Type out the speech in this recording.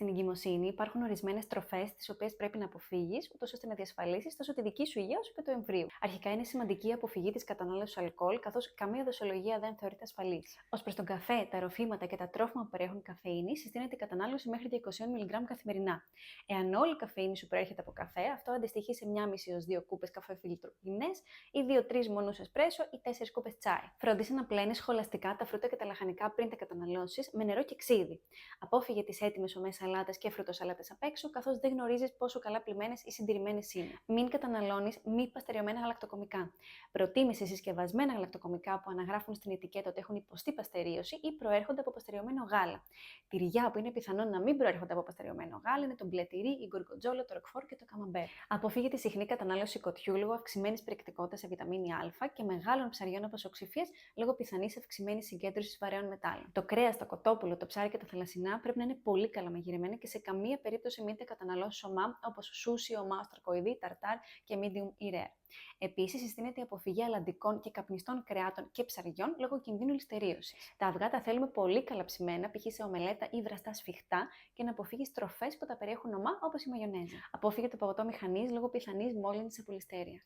Στην εγκυμοσύνη υπάρχουν ορισμένες τροφές τις οποίες πρέπει να αποφύγεις, ούτως ώστε να διασφαλίσεις τόσο τη δική σου υγεία όσο και του εμβρίου. Αρχικά είναι σημαντική η αποφυγή της κατανάλωσης αλκοόλ, καθώς καμία δοσολογία δεν θεωρείται ασφαλής. Ως προς τον καφέ, τα ροφήματα και τα τρόφιμα που περιέχουν καφεΐνη, συστήνεται η κατανάλωση μέχρι 200 mg καθημερινά. Εάν όλη η καφεΐνη σου προέρχεται από καφέ, αυτό αντιστοιχεί σε 1,5 έως 2 κούπες καφέ φίλτρου υγιεινές ή 2-3 μονούς εσπρέσο ή 4 κούπες τσάι. Φρόντισε να πλένεις σχολαστικά τα φρούτα και τα λαχανικά πριν τα καταναλώσεις με νερό και ξύδι. Απόφυγε τις έτοιμες ομές σαλάτες και φρουτοσαλάτες απ' έξω, καθώς δεν γνωρίζεις πόσο καλά πλυμμένες ή συντηρημένες είναι. Μην καταναλώνεις μη παστεριωμένα γαλακτοκομικά. Προτίμησε συσκευασμένα γαλακτοκομικά που αναγράφουν στην ετικέτα ότι έχουν υποστεί παστερίωση ή προέρχονται από παστεριωμένο γάλα. Τυριά που είναι πιθανόν να μην προέρχονται από παστεριωμένο γάλα είναι το μπλε τυρί, η γκοργκοτζόλο, το ροκφόρ και το καμαμπέρ. Αποφύγε τη συχνή κατανάλωση κοτιού λόγω αυξημένης περιεκτικότητας σε βιταμίνη Α και μεγάλων ψαριών όπως οξυφίας λόγω πιθανής αυξημένης συγκέντρωσης βαρέων μετάλλων. Το κρέας, το κοτόπουλο, το ψάρι και τα θαλασσινά πρέπει να είναι πολύ καλά μαγειρεμένα και σε καμία περίπτωση μην τα καταναλώσει ομά όπως σούσι, ομά, οστρακοειδή, ταρτάρ και medium ή rare. Επίσης, συστήνεται η αποφυγή αλλαντικών και καπνιστών κρεάτων και ψαριών λόγω κινδύνου ληστερίωσης. Τα αυγά τα θέλουμε πολύ καλά ψημένα, π.χ. σε ομελέτα ή βραστά σφιχτά, και να αποφύγεις τροφές που τα περιέχουν ομά όπως η μαγιονέζα. Απόφυγε το παγωτό μηχανής λόγω πιθανής μόλυνσης από ληστέρια.